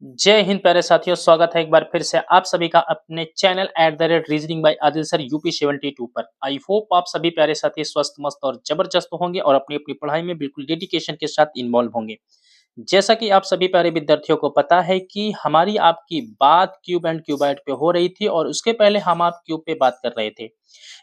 जय हिंद प्यारे साथियों, स्वागत है एक बार फिर से आप सभी का अपने channel @reasoning bye Adil sir UP 72 पर। आई होप आप सभी प्यारे साथी स्वस्थ मस्त और जबरदस्त होंगे और अपनी अपनी पढ़ाई में बिल्कुल डेडिकेशन के साथ इन्वॉल्व होंगे। जैसा कि आप सभी प्यारे विद्यार्थियों को पता है कि हमारी आपकी बात क्यूब एंड क्यूबॉइड पे हो रही थी और उसके पहले हम आप क्यूब पे बात कर रहे थे।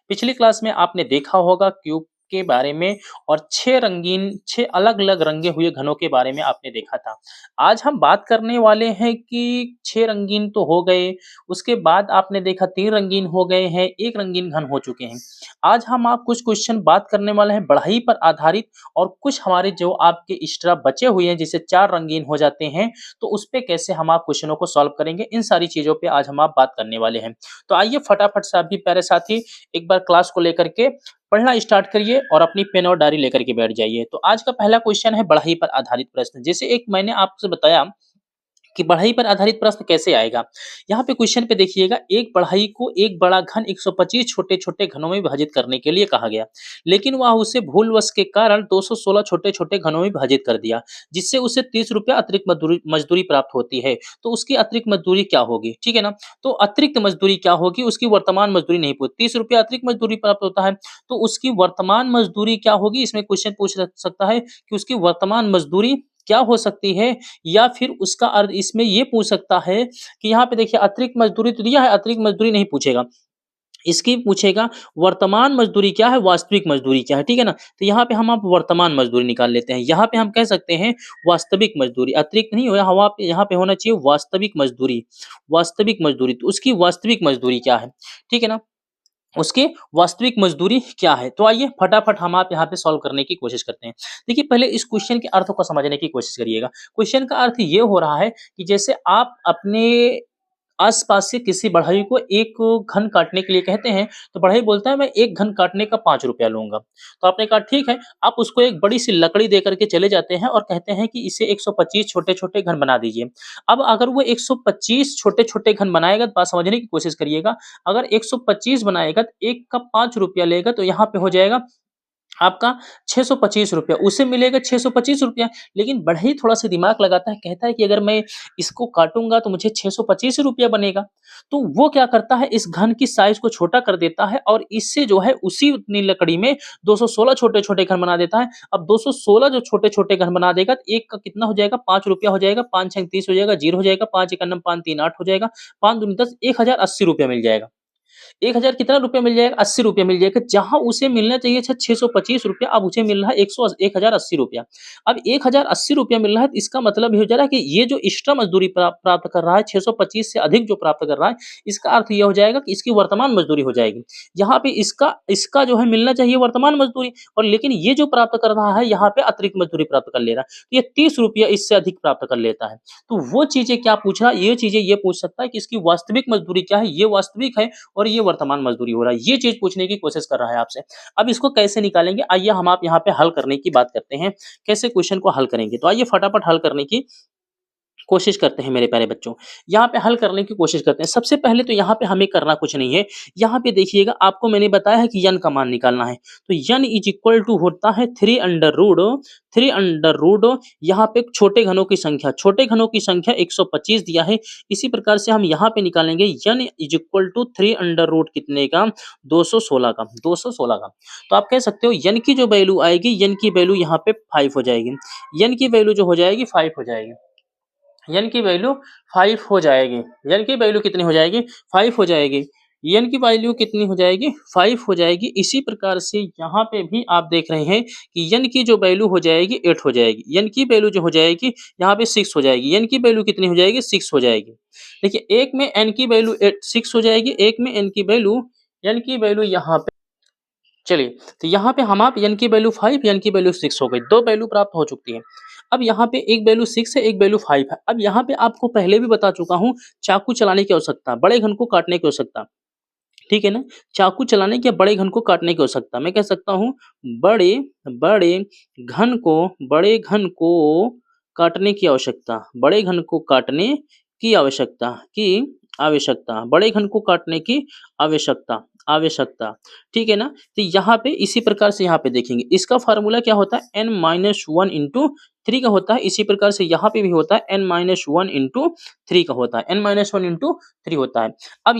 पिछली क्लास में आपने देखा होगा क्यूब के बारे में और 6 अलग-अलग रंगे हुए घनों के बारे में आपने देखा था। आज हम बात करने वाले हैं कि 6 रंगीन तो हो गए, उसके बाद आपने देखा 3 रंगीन हो गए हैं, 1 रंगीन घन हो चुके हैं। आज हम आप कुछ क्वेश्चन बात करने वाले हैं बढ़ई पर आधारित और कुछ हमारे जो आपके एक्स्ट्रा बचे हुए हैं जिससे 4 रंगीन हो जाते हैं, तो उसपे कैसे हम आप क्वेश्चनों को सॉल्व करेंगे, इन सारी चीज़ों पे आज हम आप बात करने वाले हैं। तो आइए फटाफट से सभी प्यारे साथी एक बार क्लास को लेकर के पढ़ना स्टार्ट करिए और अपनी पेन और डायरी लेकर के बैठ जाइए। तो आज का पहला क्वेश्चन है बढ़ई पर आधारित प्रश्न। जैसे एक मैंने आपसे बताया कि बढ़ई पर आधारित प्रश्न कैसे आएगा। यहाँ पे क्वेश्चन पे देखिएगा, एक बढ़ई को एक बड़ा घन 125 छोटे-छोटे घनों में विभाजित करने के लिए कहा गया। लेकिन वह उसे भूलवश के कारण 216 छोटे-छोटे घनों में विभाजित कर दिया, जिससे उसे 30 रुपया अतिरिक्त मजदूरी मजदूरी प्राप्त होती है। तो उसकी अतिरिक्त मजदूरी क्या होगी? ठीक है ना? तो अतिरिक्त मजदूरी क्या होगी? उसकी वर्तमान मजदूरी नहीं पूछी। 30 रुपया अतिरिक्त मजदूरी प्राप्त होता है, तो उसकी वर्तमान मजदूरी क्या होगी? इसमें क्वेश्चन पूछ सकता है कि उसकी वर्तमान मजदूरी क्या हो सकती है? या फिर उसका अर्थ इसमें ये पूछ सकता है कि यहाँ पे देखिए अतिरिक्त मजदूरी तो दिया है, अतिरिक्त मजदूरी नहीं पूछेगा। इसकी पूछेगा वर्तमान मजदूरी क्या है, वास्तविक मजदूरी क्या है, ठीक है ना? तो यहाँ पे हम आप वर्तमान मजदूरी निकाल लेते हैं। यहाँ पे हम कह सकते हैं वास्तविक मजदूरी, अतिरिक्त नहीं हो यहाँ पे होना चाहिए वास्तविक मजदूरी, वास्तविक मजदूरी। तो उसकी वास्तविक मजदूरी क्या है, ठीक है ना? उसकी वास्तविक मजदूरी क्या है? तो आइए फटाफट हम आप यहाँ पे सॉल्व करने की कोशिश करते हैं। देखिए पहले इस क्वेश्चन के अर्थ को समझने की कोशिश करिएगा। क्वेश्चन का अर्थ ये हो रहा है कि जैसे आप अपने आस-पास से किसी बढ़ई को एक घन काटने के लिए कहते हैं, तो बढ़ई बोलता है मैं 1 घन काटने का 5 रुपया लूँगा। तो आपने कहा ठीक है, आप उसको एक बड़ी-सी लकड़ी दे कर के चले जाते हैं और कहते हैं कि इसे 125 छोटे-छोटे घन बना दीजिए। अब अगर वो 125 छोटे-छोटे घन बनाएगा तो बात समझने की कोशिश करिएगा। अगर 125 बनाएगा तो 1 का 5 रुपया लेगा तो यहाँ पे हो जाएगा आपका ₹625 उसे मिलेगा ₹625 लेकिन बढ़ई थोड़ा-सा दिमाग लगाता है, कहता है कि अगर मैं इसको काटूँगा तो मुझे ₹625 बनेगा। तो वो क्या करता है इस घन की साइज़ को छोटा कर देता है और इससे जो है उसी उतनी लकड़ी में 216 छोटे-छोटे घन बना देता है। अब 216 जो छोटे-छोटे घन बना देगा तो 1 का कितना हो जाएगा ₹5 हो जाएगा, 5 छंग 30 हो जाएगा, 0 हो जाएगा, 5 एका नम 5 3 8 हो जाएगा, 5 दूनी 10 ₹1080 मिल जाएगा। 1000 कितना रुपया मिल जाएगा? ₹80 मिल जाएगा। जहाँ उसे मिलना चाहिए था ₹625 अब उसे मिल रहा है 1080 रुपया। अब ₹1080 मिल रहा है तो इसका मतलब ये हो जा रहा है कि ये जो एक्स्ट्रा मज़दूरी प्राप्त कर रहा है 625 से अधिक जो प्राप्त कर रहा है, इसका अर्थ ये हो जाएगा कि इसकी वर्तमान मज़दूरी हो जाएगी। यहाँ पे इसका इसका जो है मिलना चाहिए वर्तमान मज़दूरी और लेकिन ये जो प्राप्त कर रहा है यहाँ पे अतिरिक्त मज़दूरी प्राप्त कर ले रहा है। तो ये ₹30 इससे अधिक प्राप्त कर लेता है। तो वो चीज़ें क्या पूछ रहा है? ये चीज़ें ये पूछ सकता है कि इसकी वास्तविक मज़दूरी क्या है? ये वास्तविक है और ये वर्तमान मजदूरी हो रहा है। ये चीज़ पूछने की कोशिश कर रहा है आपसे। अब इसको कैसे निकालेंगे? आइए हम आप यहाँ पे हल करने की बात करते हैं। कैसे क्वेश्चन को हल करेंगे? तो आइए फटाफट हल करने की कोशिश करते हैं मेरे प्यारे बच्चों। यहाँ पे हल करने की कोशिश करते हैं। सबसे पहले तो यहाँ पे हमें करना कुछ नहीं है। यहाँ पे देखिएगा आपको मैंने बताया है कि n का मान निकालना है। तो n इज़ इक्वल टू होता है 3 अंडर रूट यहाँ पे छोटे घनों की संख्या, छोटे घनों की संख्या 125 दिया है। इसी प्रकार से हम यहाँ पे निकालेंगे n is equal to 3 under root कितने का? 216 का, 216 का। तो आप कह सकते हो n की जो वैल्यू आएगी, n की वैल्यू यहाँ पे 5 हो जाएगी। n की वैल्यू जो हो जाएगी 5 हो जाएगी। n की वैल्यू 5 हो जाएगी। n की वैल्यू कितनी हो जाएगी? 5 हो जाएगी। n की वैल्यू कितनी हो जाएगी? 5 हो जाएगी। इसी प्रकार से यहाँ पे भी आप देख रहे हैं कि n की जो वैल्यू हो जाएगी 8 हो जाएगी। n की वैल्यू जो हो जाएगी यहाँ पे 6 हो जाएगी। n की वैल्यू कितनी हो जाएगी? 6 हो जाएगी। देखिए एक में n की वैल्यू 6 हो जाएगी, एक में n की वैल्यू यहाँ पे चलिए, तो यहाँ पे हम आप n की वैल्यू 5 n की वैल्यू 6 हो गई। 2 वैल्यू प्राप्त हो चुकी है। अब यहाँ पे एक वैल्यू 6 है, एक वैल्यू 5 है। अब यहाँ पे आपको पहले भी बता चुका हूँ, चाकू चलाने की आवश्यकता, बड़े घन को काटने की आवश्यकता, ठीक है ना? चाकू चलाने की या बड़े घन को काटने की आवश्यकता। मैं कह सकता हूँ बड़े बड़े बड़े घन को काटने की आवश्यकता, बड़े घन को काटने की आवश्यकता बड़े घन को काटने की आवश्यकता आवश्यकता, ठीक है ना? तो यहाँ पे इसी प्रकार से यहाँ पे देखेंगे, इसका फ़ॉर्मूला क्या होता है? n-1 इंटू 3 का होता है, इसी प्रकार से यहाँ पे भी होता है n-1 इंटू 3 का होता है, n-1 इंटू 3 होता है। अब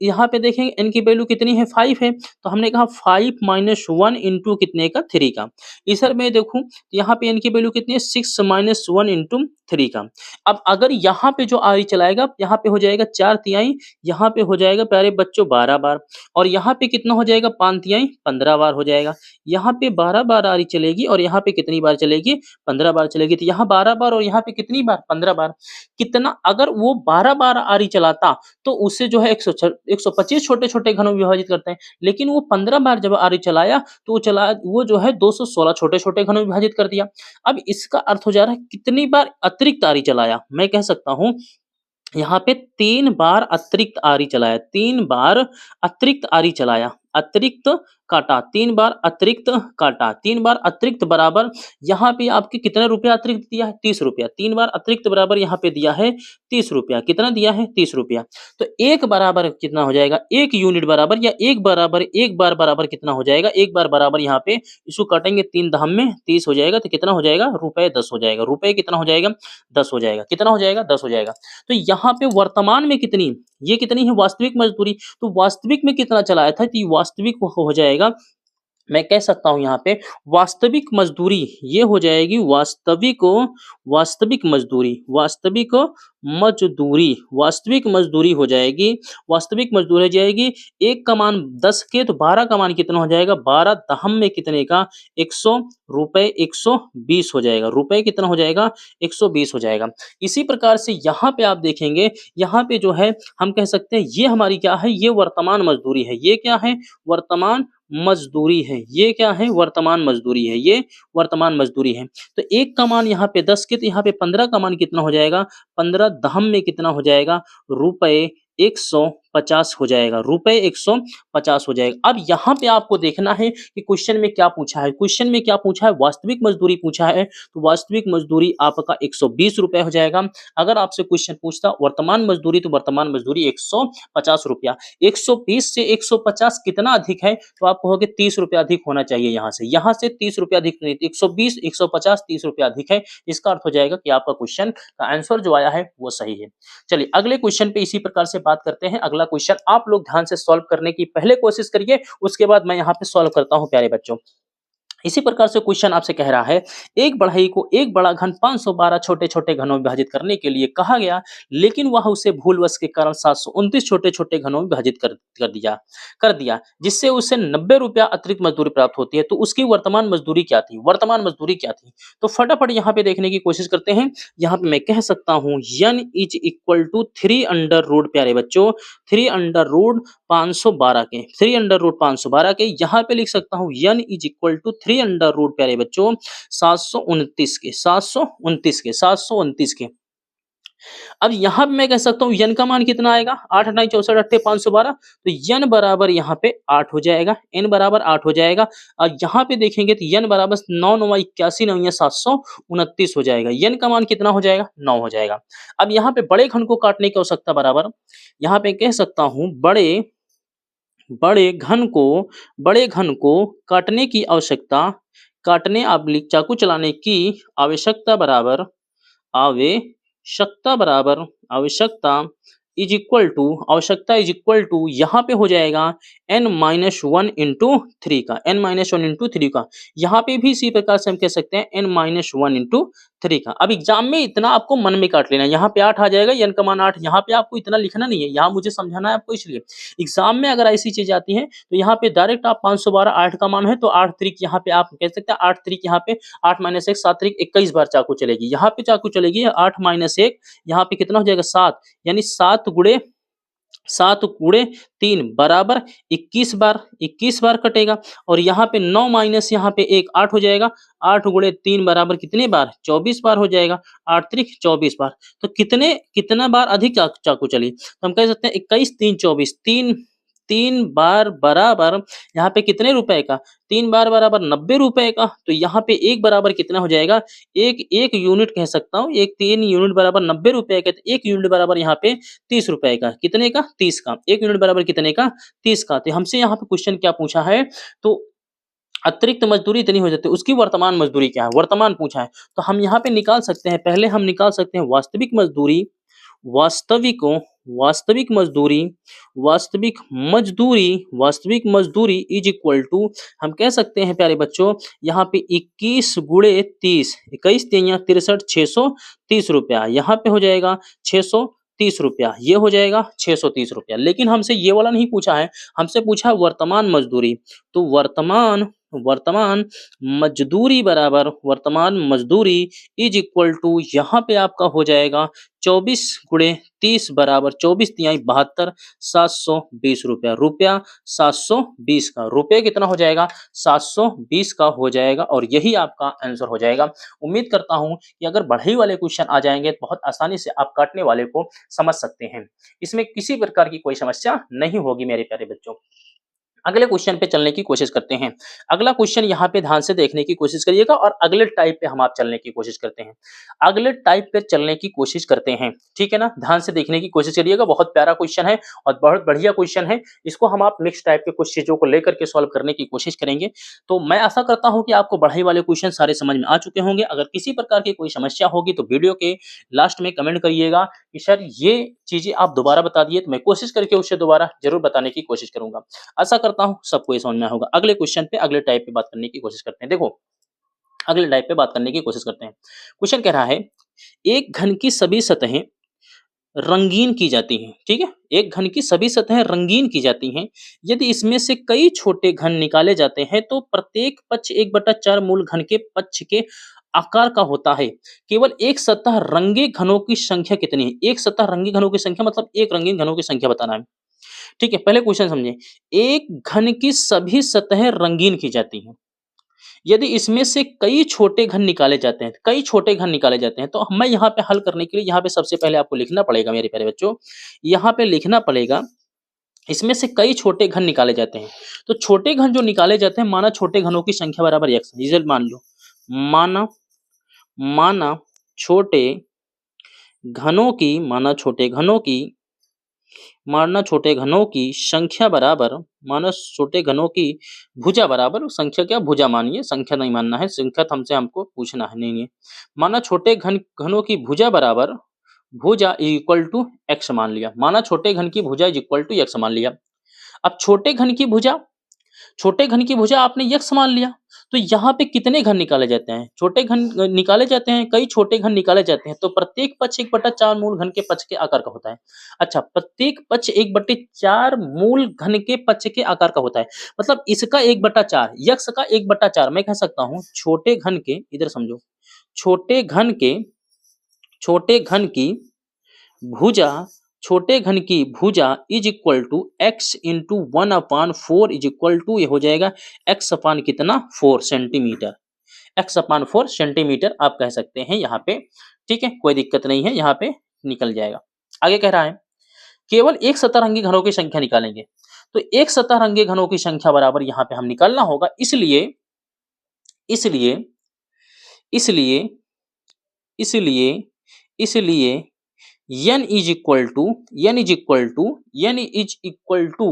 यहाँ पे देखेंगे n की वैल्यू कितनी है 5 है, तो हमने कहा 5-1 इंटू कितने का 3 का। इधर मैं देखूं यहाँ पे n की वैल्यू कितनी है 6-1 इंटू 3 का। अब अगर यहाँ पे जो आरी चलाएगा यहाँ पे हो जाएगा 4 तिहाई, यहाँ पे हो जाएगा प्यारे बच्चों 12 बार, और यहाँ पे कितना हो जाएगा 5 तिहाई 15 बार हो जाएगा। यहाँ पे 12 बार आरी चलेगी और यहाँ पे कितनी बार चलेगी 15 बार चलेगी, तो यहाँ 12 बार और यहाँ पे कितनी बार 15 बार। कितना अगर वो 12 बार आरी चलाता तो उससे जो है 125 छोटे-छोटे घनों में विभाजित करते हैं, लेकिन वो 15 बार जब आरी चलाया तो वो जो है 216 छोटे-छोटे घनों में विभाजित कर दिया। अब इसका अर्थ हो जा रहा है कितनी बार अतिरिक्त आरी चलाया, मैं कह सकता हूँ यहाँ पे 3 बार अतिरिक्त आरी चलाया, 3 बार अतिरिक्त आरी चलाया, अतिरिक्त काटा, 3 बार अतिरिक्त काटा, 3 बार अतिरिक्त बराबर यहाँ पे आपके कितने रुपया अतिरिक्त दिया है 30 रुपया, 3 बार अतिरिक्त बराबर यहाँ पे दिया है 30 रुपया, कितना दिया है 30 रुपया। तो एक बराबर कितना हो जाएगा, एक यूनिट बराबर या एक बराबर एक बार बराबर कितना हो जाएगा, एक बार बराबर यहाँ पे इसको काटेंगे 3 दहम में 30 हो जाएगा, तो कितना हो जाएगा रुपए 10 हो जाएगा, रुपए कितना हो जाएगा 10 हो जाएगा, कितना हो जाएगा 10 हो जाएगा। तो यहाँ पे वर्तमान में कितनी, ये कितनी है वास्तविक मजदूरी, तो वास्तविक में कितना चलाया था, तो ये वास्तविक हो जाएगा, मैं कह सकता हूँ यहाँ पे वास्तविक मजदूरी ये हो जाएगी वास्तविक मजदूरी, वास्तविक मजदूरी हो जाएगी, वास्तविक मजदूरी हो जाएगी। 1 का मान 10 के तो 12 का मान कितना हो जाएगा, 12 दहम में कितने का 100 रुपए 120 हो जाएगा, रुपए कितना हो जाएगा 120 हो जाएगा। इसी प्रकार से यहाँ पे आप देखेंगे, यहाँ पे जो है हम कह सकते हैं ये हमारी क्या है, ये वर्तमान मजदूरी है, ये क्या है वर्तमान मजदूरी है, ये क्या है वर्तमान मजदूरी है, ये वर्तमान मजदूरी है। तो 1 का मान यहाँ पे 10 के तो यहाँ पे 15 का मान कितना हो जाएगा, 15 दहम में कितना हो जाएगा रुपए 150 हो जाएगा, रुपए 150 हो जाएगा। अब यहाँ पे आपको देखना है कि क्वेश्चन में क्या पूछा है, क्वेश्चन में क्या पूछा है वास्तविक मजदूरी पूछा है, तो वास्तविक मजदूरी आपका 120 रुपए हो जाएगा। अगर आपसे क्वेश्चन पूछता वर्तमान मजदूरी तो वर्तमान मजदूरी 150 रुपया, 120 से 150 कितना अधिक है, तो आप कहोगे 30 रुपया अधिक होना चाहिए, यहाँ से 30 रुपया अधिक नहीं, 120 150 30 रुपया अधिक है, इसका अर्थ हो जाएगा कि आपका क्वेश्चन का आंसर जो आया है वो सही है। चलिए अगले क्वेश्चन पे इसी प्रकार से बात करते हैं। अगला क्वेश्चन आप लोग ध्यान से सॉल्व करने की पहले कोशिश करिए, उसके बाद मैं यहाँ पे सॉल्व करता हूँ प्यारे बच्चों। इसी प्रकार से क्वेश्चन आपसे कह रहा है एक बढ़ई को एक बड़ा घन 512 छोटे-छोटे घनों में विभाजित करने के लिए कहा गया, लेकिन वह उसे भूलवश के कारण 729 छोटे-छोटे घनों में विभाजित कर दिया जिससे उसे 90 रुपया अतिरिक्त मजदूरी प्राप्त होती है, तो उसकी वर्तमान मजदूरी क्या थी, वर्तमान मजदूरी क्या थी। तो फटाफट यहाँ पे देखने की कोशिश करते हैं। यहाँ पे मैं कह सकता हूँ n is equal to 3 under root प्यारे बच्चों, 3 अंडर रूट 512 के, 3 अंडर रूट 512 के, यहाँ पे लिख सकता हूँ n is equal to 3 under root प्यारे बच्चों 729 के। अब यहाँ पे मैं कह सकता हूँ n का मान कितना आएगा 8 9 64 8 512, तो n बराबर यहाँ पे 8 हो जाएगा, n बराबर 8 हो जाएगा। और यहाँ पे देखेंगे तो n बराबर 9 9 81 9 729 हो जाएगा, n का मान कितना हो जाएगा 9 हो जाएगा। अब यहाँ पे बड़े घन को काटने की आवश्यकता बराबर, यहाँ पे कह सकता हूँ बड़े घन को काटने की आवश्यकता, काटने अब्लिक चाकू चलाने की आवश्यकता बराबर आवश्यकता इज इक्वल टू, आवश्यकता इज इक्वल टू यहाँ पे हो जाएगा n-1 इंटू 3 का, n-1 इंटू 3 का। यहाँ पे भी इसी प्रकार से हम कह सकते हैं n-1 इंटू 3 का। अब एग्जाम में इतना आपको मन में काट लेना, यहाँ पे 8 आ जाएगा, n का मान 8, यहाँ पे आपको इतना लिखना नहीं है, यहाँ मुझे समझाना है आपको। इसलिए एग्जाम में अगर ऐसी चीज आती है तो यहाँ पे डायरेक्ट आप 512 8 का मान है तो 8 त्रिक यहाँ पे आप कह सकते हैं 8 त्रिक यहाँ पे 8 - 1 7 त्रिक 21 बार चाकू चलेगी, यहाँ पे चाकू चलेगी 8 - 1 यहाँ पे कितना हो जाएगा 7, यानी 7 गुणे 3 बराबर 21 बार कटेगा। और यहाँ पे 9 माइनस यहाँ पे 1 8 हो जाएगा, 8 गुणे 3 बराबर कितने बार 24 बार हो जाएगा, 8 त्रिक 24 बार। तो कितना बार अधिक चाकू चली, तो हम कह सकते हैं 21 3 24, 3 बार बराबर यहाँ पे कितने रुपए का, 3 बार बराबर 90 रुपए का। तो यहाँ पे एक बराबर कितना हो जाएगा, एक यूनिट कह सकता हूँ, 3 यूनिट बराबर 90 रुपए का, तो 1 यूनिट बराबर यहाँ पे 30 रुपए का, कितने का 30 का, 1 यूनिट बराबर कितने का 30 का। तो हमसे यहाँ पे क्वेश्चन क्या पूछा है, तो अतिरिक्त मजदूरी इतनी हो जाती है, उसकी वर्तमान मजदूरी क्या है? वर्तमान पूछा है, तो हम यहाँ पे निकाल सकते हैं, पहले हम निकाल सकते हैं वास्तविक मजदूरी, वास्तविक वास्तविक मजदूरी, वास्तविक मजदूरी इज इक्वल टू, हम कह सकते हैं प्यारे बच्चों, यहाँ पे 21 गुणे 30, 21 तियां 63, 630 रुपया, यहाँ पे हो जाएगा 630 रुपया, ये हो जाएगा 630 रुपया। लेकिन हमसे ये वाला नहीं पूछा है, हमसे पूछा है वर्तमान मजदूरी, तो वर्तमान वर्तमान मजदूरी इज इक्वल टू, यहाँ पे आपका हो जाएगा 24 गुणे 30 बराबर 24 तिहाई 72, 720 रुपया, रुपया 720 का, रुपये कितना हो जाएगा? 720 का हो जाएगा, और यही आपका आंसर हो जाएगा। उम्मीद करता हूं कि अगर बढ़ई वाले क्वेश्चन आ जाएंगे तो बहुत आसानी से आप काटने वाले को समझ सकते हैं, इसमें किसी प्रकार की कोई समस्या नहीं होगी मेरे प्यारे बच्चों। अगले क्वेश्चन पे चलने की कोशिश करते हैं। अगला क्वेश्चन यहाँ पे ध्यान से देखने की कोशिश करिएगा, और अगले टाइप पे हम आप चलने की कोशिश करते हैं। अगले टाइप पे चलने की कोशिश करते हैं, ठीक है ना? ध्यान से देखने की कोशिश करिएगा, बहुत प्यारा क्वेश्चन है और बहुत बढ़िया क्वेश्चन है। इसको हम आप नेक्स्ट टाइप के कुछ चीजों को लेकर के सॉल्व करने की कोशिश करेंगे। तो मैं आशा करता हूँ कि आपको बढ़ई वाले क्वेश्चन सारे समझ में आ चुके होंगे। अगर किसी प्रकार की कोई समस्या होगी तो वीडियो के लास्ट में कमेंट करिएगा कि सर ये चीजें आप दोबारा बता दिए, तो मैं कोशिश करके उसे दोबारा जरूर बताने की कोशिश करूंगा। आशा करता हूं सबको ये समझ में आया होगा। अगले क्वेश्चन पे अगले टाइप पे बात करने की कोशिश करते हैं। देखो, अगले टाइप पे बात करने की कोशिश करते हैं। क्वेश्चन कह रहा है, एक घन की सभी सतहें रंगीन की जाती हैं, ठीक है? एक घन की सभी सतहें रंगीन की जाती हैं। यदि इसमें से कई छोटे घन निकाले जाते हैं तो प्रत्येक पक्ष 1/4 मूल घन के पक्ष के आकार का होता है। केवल एक सतह रंगे घनों की संख्या कितनी है? एक सतह रंगे घनों की संख्या मतलब एक रंगीन घनों की संख्या बताना है। ठीक है, पहले क्वेश्चन समझें। एक घन की सभी सतहें रंगीन की जाती हैं। यदि इसमें से कई छोटे घन निकाले जाते हैं, कई छोटे घन निकाले जाते हैं, तो मैं यहाँ पे हल करने के लिए यहाँ पे सबसे पहले आपको लिखना पड़ेगा मेरे प्यारे बच्चों, यहाँ पे लिखना पड़ेगा, इसमें से कई छोटे घन निकाले जाते हैं। तो छोटे घन जो निकाले जाते हैं, माना छोटे घनों की संख्या बराबर x, रिजल्ट मान लो, माना माना छोटे छोटे घनों की संख्या बराबर, माना छोटे घनों की भुजा बराबर, संख्या क्या भुजा मानिए, संख्या नहीं मानना है, संख्या हमसे हमको पूछना है नहीं है। माना छोटे घनों की भुजा बराबर, भुजा इक्वल टू x मान लिया, माना छोटे घन की भुजा इक्वल टू x मान लिया। अब छोटे घन की भुजा आपने यक्स मान लिया, तो यहाँ पे कितने घन निकाले जाते हैं? छोटे घन निकाले जाते हैं, कई छोटे घन निकाले जाते हैं, तो प्रत्येक पक्ष 1/4 मूल घन के पक्ष के आकार का होता है। अच्छा, प्रत्येक पक्ष 1/4 मूल घन के पक्ष के आकार का होता है, मतलब इसका 1/4, यक्स का 1/4, मैं कह सकता हूँ छोटे घन के, इधर समझो, छोटे घन की भुजा, छोटे घन की भुजा is equal to x into 1/4 is equal to, ये हो जाएगा x अपान कितना 4 सेंटीमीटर, x/4 सेंटीमीटर आप कह सकते हैं यहाँ पे। ठीक है, कोई दिक्कत नहीं है, यहाँ पे निकल जाएगा। आगे कह रहा है, केवल एक सतरंगी घनों की संख्या निकालेंगे, तो एक सतरंगी घनों की संख्या बराबर यहाँ पे हम निकालना होगा, इसलिए इसलिए इसलिए इसलिए इसलिए n इज इक्वल टू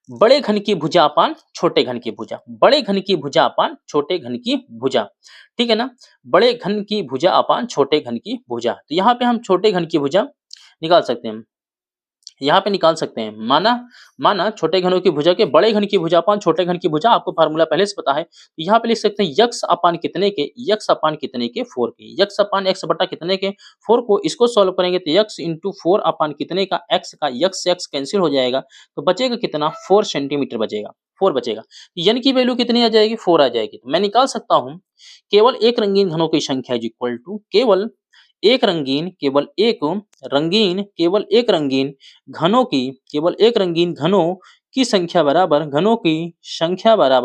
बड़े घन की भुजा अपान छोटे घन की भुजा, बड़े घन की भुजा अपान छोटे घन की भुजा, ठीक है ना? बड़े घन की भुजा अपान छोटे घन की भुजा, तो यहाँ पे हम छोटे घन की भुजा निकाल सकते हैं, यहाँ पे निकाल सकते हैं। माना छोटे घनों की भुजा के बड़े घन की भुजा अपान छोटे घन की भुजा, आपको फार्मूला पहले से पता है, तो यहाँ पे लिख सकते हैं यक्स अपान कितने के, 4 के, यक्स अपान x बटा कितने के 4 को, इसको सॉल्व करेंगे तो यक्स इंटू 4 अपान कितने का x का, यक्स से x कैंसिल हो जाएगा, तो बचेगा कितना 4 सेंटीमीटर बचेगा, 4 बचेगा। यन की वैल्यू कितनी आ जाएगी 4 आ जाएगी, तो मैं निकाल सकता हूँ केवल एक रंगीन घनों की संख्या इज इक्वल टू केवल एक रंगीन घनों की संख्या बराबर,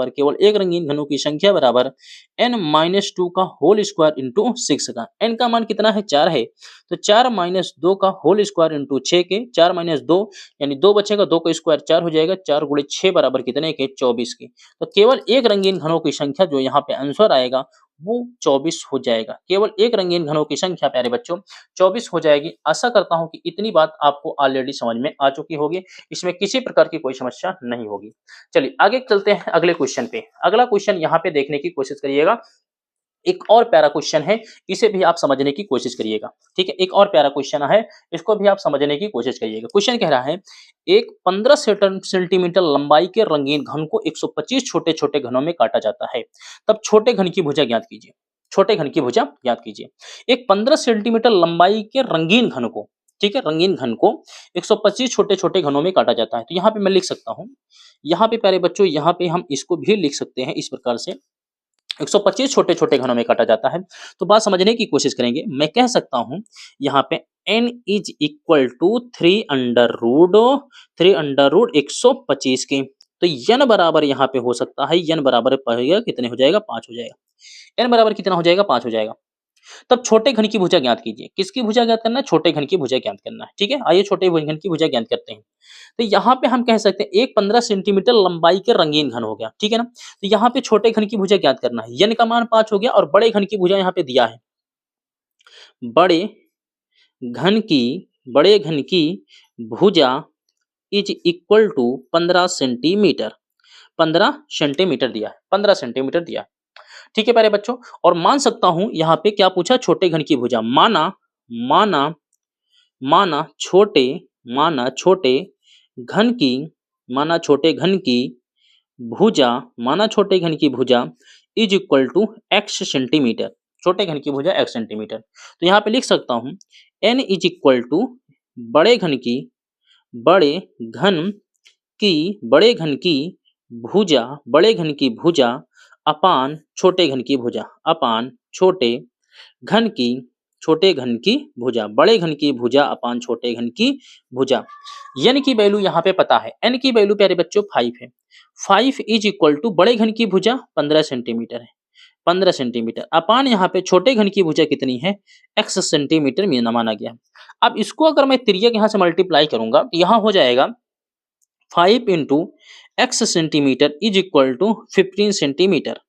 केवल एक रंगीन घनों की संख्या बराबर n-2 का होल स्क्वायर इंटू 6 का, n का मान कितना है 4 है, तो 4 माइनस 2 का होल स्क्वायर इंटू 6 के 4 माइनस 2 यानी 2 बचेगा, 2 का स्क्वायर 4 हो जाएगा, 4 गुणे 6 बराबर कितने के 24 के। तो केवल एक रंगीन घनों की संख्या जो यहाँ पे आंसर आएगा वो 24 हो जाएगा। केवल एक रंगीन घनों की संख्या प्यारे बच्चों 24 हो जाएगी। आशा करता हूं कि इतनी बात आपको ऑलरेडी समझ में आ चुकी होगी, इसमें किसी प्रकार की कोई समस्या नहीं होगी। चलिए आगे चलते हैं अगले क्वेश्चन पे। अगला क्वेश्चन यहाँ पे देखने की कोशिश करिएगा। एक और प्यारा क्वेश्चन है, इसे भी आप समझने की कोशिश करिएगा। ठीक है, एक और प्यारा क्वेश्चन है, इसको भी आप समझने की कोशिश करिएगा। क्वेश्चन कह रहा है एक 15 सेंटीमीटर लंबाई के रंगीन घन को 125 छोटे-छोटे घनों में काटा जाता है। तब छोटे घन की भुजा ज्ञात कीजिए। छोटे घन की भुजा ज्ञात कीजिए। एक 15 सेंटीमीटर लंबाई के रंगीन घन को, ठीक है, रंगीन घन को 125 छोटे-छोटे घनों में काटा जाता है। तो यहाँ पे मैं लिख सकता हूँ, यहाँ पे प्यारे बच्चों, यहाँ पे हम इसको भी लिख सकते हैं इस प्रकार से, 125 छोटे-छोटे घनों में काटा जाता है। तो बात समझने की कोशिश करेंगे। मैं कह सकता हूं यहाँ पे n is equal to 3 under root 125 के। तो n बराबर यहाँ पे हो सकता है, n बराबर पड़ेगा कितने हो जाएगा, 5 हो जाएगा। n बराबर कितना हो जाएगा, 5 हो जाएगा। तब छोटे घन की भुजा ज्ञात कीजिए। किसकी भुजा ज्ञात करना है, छोटे घन की भुजा ज्ञात करना है। ठीक है, आइए छोटे घन की भुजा ज्ञात करते हैं। तो यहाँ पे हम कह सकते हैं एक 15 सेंटीमीटर लंबाई के रंगीन घन हो गया, ठीक है ना। तो यहाँ पे छोटे घन की भुजा ज्ञात करना है, n का मान 5 हो गया और बड़े घन की भुजा यहाँ पे दिया है। बड़े घन की बड़े घन की भुजा is equal to 15 centimetre. 15 centimetre दिया है, 15 सेंटीमीटर दिया है। ठीक है प्यारे बच्चों, और मान सकता हूं यहाँ पे क्या पूछा, छोटे घन की भुजा। माना माना माना छोटे माना छोटे घन की माना छोटे घन की भुजा माना छोटे घन की भुजा is equal to x centimetre. छोटे घन की भुजा x सेंटीमीटर। तो यहाँ पे लिख सकता हूं n इज इक्वल टू बड़े घन की बड़े घन बड़े घन की भुजा बड़े घन की भुजा अपान छोटे घन की भुजा अपान छोटे घन की भुजा बड़े घन की भुजा अपान छोटे घन की भुजा। n की वैल्यू यहाँ पे पता है, n की वैल्यू प्यारे बच्चों 5 है। 5 इज इक्वल टू बड़े घन की भुजा 15 सेंटीमीटर है, 15 सेंटीमीटर अपान यहाँ पे छोटे घन की भुजा कितनी है, x सेंटीमीटर में माना गया। अब इसको अगर मैं तिर्यक यहाँ से मल्टीप्लाई करूंगा तो यहाँ हो जाएगा 5 into x centimetre is equal to 15 centimetre.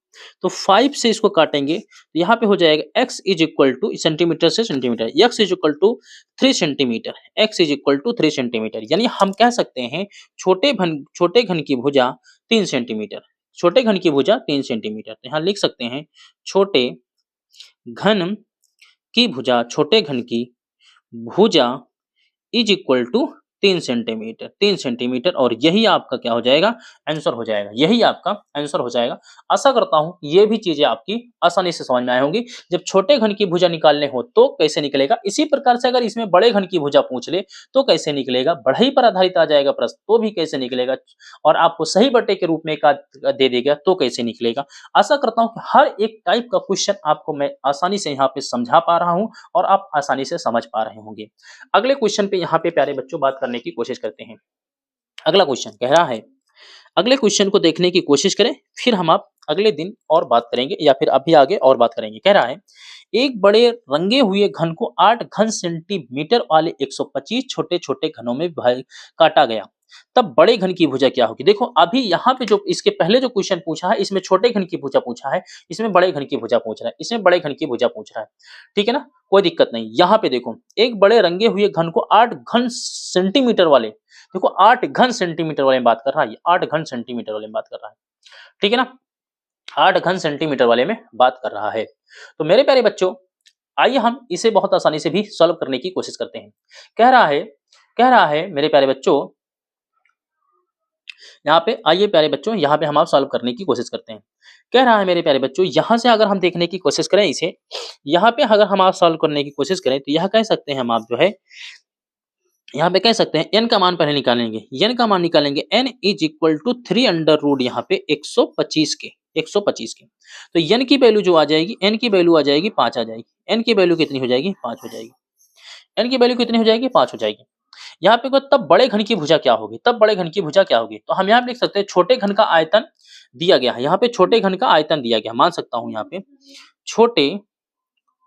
तो 5 से इसको काटेंगे तो यहाँ पे हो जाएगा x is equal to centimeter से centimeter, x is equal to 3 centimeter, x is equal to 3 centimeter. यानी हम कह सकते हैं छोटे घन की भुजा 3 सेंटीमीटर, छोटे घन की भुजा 3 सेंटीमीटर। तो यहाँ लिख सकते हैं छोटे घन की भुजा छोटे घन की भुजा is equal to 3 centimetre, 3 centimetre. और यही आपका क्या हो जाएगा, आंसर हो जाएगा, यही आपका आंसर हो जाएगा। आशा करता हूं ये भी चीजें आपकी आसानी से समझ में आई होंगी। जब छोटे घन की भुजा निकालने हो तो कैसे निकलेगा, इसी प्रकार से अगर इसमें बड़े घन की भुजा पूछ ले तो कैसे निकलेगा, बढ़ई पर आधारित आ जाएगा प्रश्न तो भी कैसे निकलेगा, और आपको सही बटे के रूप में का दे देगा तो कैसे निकलेगा। आशा करता हूं कि हर एक टाइप का क्वेश्चन आपको मैं आसानी से यहाँ पे समझा पा रहा हूं और आप आसानी से समझ पा रहे होंगे। अगले क्वेश्चन पे यहाँ पे प्यारे बच्चों बात करने की कोशिश करते हैं। अगला क्वेश्चन कह रहा है, अगले क्वेश्चन को देखने की कोशिश करें, फिर हम आप अगले दिन और बात करेंगे या फिर अभी आगे और बात करेंगे। कह रहा है एक बड़े रंगे हुए घन को 8 घन सेंटीमीटर वाले 125 छोटे छोटे घनों में काटा गया, तब बड़े घन की भुजा क्या होगी। देखो अभी यहाँ पे जो इसके पहले जो क्वेश्चन पूछा है इसमें छोटे घन की भुजा पूछा है, इसमें बड़े घन की भुजा पूछ रहा है, इसमें बड़े घन की भुजा पूछ रहा है। ठीक है ना, कोई दिक्कत नहीं। यहाँ पे देखो एक बड़े रंगे हुए घन को 8 घन सेंटीमीटर वाले, देखो 8 घन सेंटीमीटर वाले में बात कर रहा है, 8 घन सेंटीमीटर वाले में बात कर रहा है। ठीक है ना, 8 घन सेंटीमीटर वाले में बात कर रहा है। तो मेरे प्यारे बच्चों आइए हम इसे बहुत आसानी से भी सॉल्व करने की कोशिश करते हैं। कह रहा है मेरे प्यारे बच्चों, यहाँ पे आइए प्यारे बच्चों, यहाँ पे हम आप सॉल्व करने की कोशिश करते हैं। कह रहा है मेरे प्यारे बच्चों, यहाँ से अगर हम देखने की कोशिश करें इसे, यहाँ पे अगर हम आप सॉल्व करने की कोशिश करें तो यह कह सकते हैं हम आप जो है, यहाँ पे कह सकते हैं n का मान पहले निकालेंगे, n का मान निकालेंगे, n is equal to 3 under root यहाँ पे 125 के, 125 के। तो n की वैल्यू जो आ जाएगी, n की वैल्यू आ जाएगी 5 आ जाएगी। n की वैल्यू कितनी हो जाएगी, 5 हो जाएगी। n की वैल्यू कितनी हो जाएगी, 5 हो जाएगी। यहाँ पे तब बड़े घन की भुजा क्या होगी, तब बड़े घन की भुजा क्या होगी। तो हम यहाँ पे लिख सकते हैं छोटे घन का आयतन दिया गया है, यहाँ पे छोटे घन का आयतन दिया गया, मान सकता हूँ यहाँ पे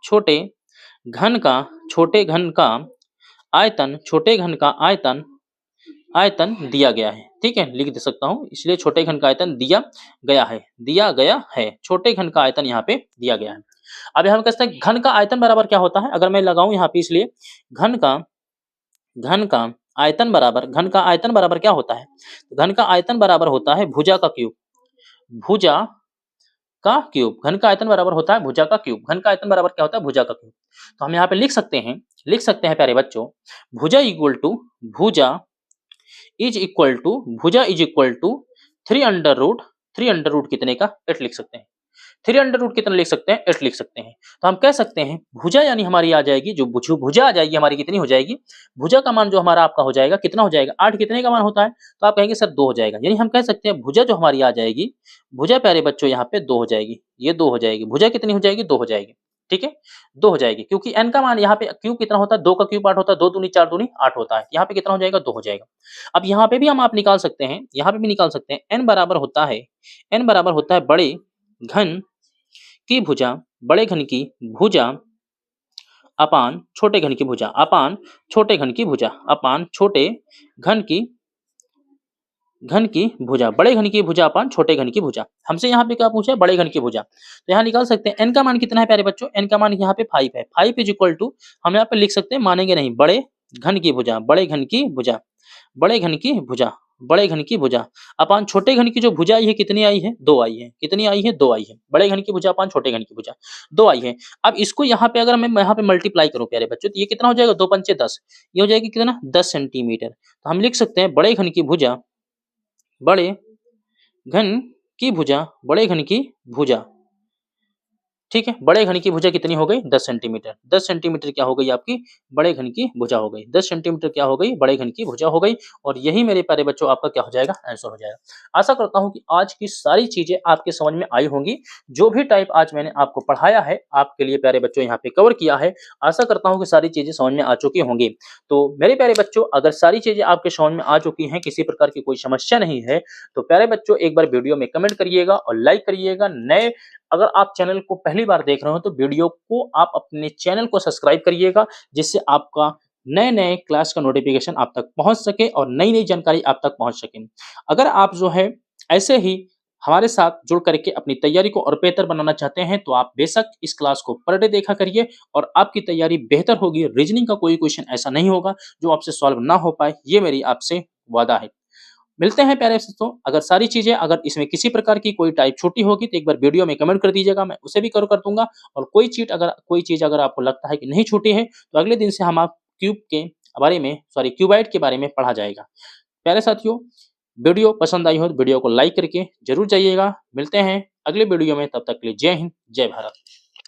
छोटे घन का छोटे घन का आयतन, छोटे घन का आयतन आयतन दिया गया है। ठीक है, लिख दे सकता हूं, इसलिए छोटे घन का आयतन दिया गया है, दिया गया है, छोटे घन का आयतन यहाँ पे दिया गया है। अब हम कहते हैं घन का आयतन बराबर क्या होता है, अगर मैं लगाऊं यहाँ पे, इसलिए घन का घन का आयतन बराबर, घन का आयतन बराबर क्या होता है, घन का आयतन बराबर होता है भुजा का क्यूब, भुजा का क्यूब, घन का आयतन बराबर होता है भुजा का क्यूब, घन का आयतन बराबर क्या होता है भुजा का क्यूब। तो हम यहाँ पे लिख सकते हैं प्यारे बच्चों, भुजा इक्वल टू, भुजा भुजा is equal to 3 under root कितने का 8 लिख सकते हैं, 3 अंडर रूट कितना लिख सकते हैं 8 लिख सकते हैं। तो हम कह सकते हैं भुजा यानी हमारी आ जाएगी, जो भुजा आ जाएगी हमारी कितनी हो जाएगी, भुजा का मान जो हमारा आपका हो जाएगा कितना हो जाएगा, 8 कितने का मान होता है, तो आप कहेंगे सर 2 हो जाएगा, यानी हम कह सकते हैं भुजा जो हमारी आ जाएगी, भुजा प्यारे बच्चों यहाँ पे 2 हो जाएगी, ये 2 हो जाएगी, भुजा कितनी हो जाएगी 2 हो जाएगी। ठीक है, 2 हो जाएगी, क्योंकि n का मान यहाँ पे क्यूब कितना होता है, 2 का क्यूब 8 होता है, 2 दूनी 4 दूनी 8 होता है, यहाँ पे कितना हो जाएगा 2 हो जाएगा। अब यहाँ पे भी हम आप निकाल सकते हैं, यहाँ पे भी निकाल सकते हैं, n बराबर होता है बड़े घन की भुजा, बड़े घन की भुजा अपान छोटे घन की भुजा, अपान छोटे घन की भुजा, अपान छोटे घन की भुजा, बड़े घन की भुजा अपान छोटे घन की भुजा। हमसे यहाँ पे क्या पूछा है, बड़े घन की भुजा, तो यहाँ निकाल सकते हैं n का मान कितना है प्यारे बच्चों, n का मान यहाँ पे 5 है, 5 इज इक्वल टू, हम यहाँ पे लिख सकते हैं, मानेंगे नहीं, बड़े घन की भुजा, बड़े घन की भुजा, बड़े घन की भुजा, बड़े घन की भुजा अपान छोटे घन की जो भुजा आई है कितनी आई है, 2 आई है, कितनी आई है 2 आई है, बड़े घन की भुजा अपान छोटे घन की भुजा 2 आई है। अब इसको यहाँ पे अगर मैं यहाँ पे मल्टीप्लाई करूँ प्यारे बच्चों, तो ये कितना हो जाएगा, 2 पंचे 10, ये हो जाएगी कितना 10 सेंटीमीटर। तो हम लिख सकते हैं बड़े घन की भुजा, बड़े घन की भुजा, बड़े घन की भुजा, ठीक है, बड़े घन की भुजा कितनी हो गई 10 सेंटीमीटर, 10 सेंटीमीटर क्या हो गई आपकी बड़े घन की भुजा हो गई, 10 सेंटीमीटर क्या हो गई बड़े घन की भुजा हो गई, और यही मेरे प्यारे बच्चों आपका क्या हो जाएगा आंसर हो जाएगा। आशा करता हूं कि आज की सारी चीजें आपके समझ में आई होंगी, जो भी टाइप आज मैंने आपको पढ़ाया है आपके लिए प्यारे बच्चों यहाँ पे कवर किया है, आशा करता हूँ कि सारी चीजें समझ में आ चुकी होंगी। तो मेरे प्यारे बच्चों अगर सारी चीजें आपके समझ में आ चुकी हैं, किसी प्रकार की कोई समस्या नहीं है, तो प्यारे बच्चों एक बार वीडियो में कमेंट करिएगा और लाइक करिएगा। नए अगर आप चैनल को पहली बार देख रहे हो तो वीडियो को आप अपने चैनल को सब्सक्राइब करिएगा, जिससे आपका नए-नए क्लास का नोटिफिकेशन आप तक पहुंच सके और नई-नई जानकारी आप तक पहुंच सके। अगर आप जो है ऐसे ही हमारे साथ जुड़ करके अपनी तैयारी को और बेहतर बनाना चाहते हैं, तो आप बेशक इस क्लास को पर डे देखा करिए और आपकी तैयारी बेहतर होगी। रीजनिंग का कोई क्वेश्चन ऐसा नहीं होगा जो आपसे सॉल्व ना हो पाए, ये मेरी आपसे वादा है। मिलते हैं प्यारे दोस्तों, अगर सारी चीजें अगर इसमें किसी प्रकार की कोई टाइप छूटी होगी तो एक बार वीडियो में कमेंट कर दीजिएगा, मैं उसे भी कवर कर दूंगा। और कोई चीज अगर आपको लगता है कि नहीं छूटी है, तो अगले दिन से हम आप क्यूब के बारे में क्यूबाइड के बारे में पढ़ा जाएगा। प्यारे साथियों, वीडियो पसंद आई हो तो वीडियो को लाइक करके जरूर जाइएगा। मिलते हैं अगले वीडियो में, तब तक के लिए जय हिंद जय भारत।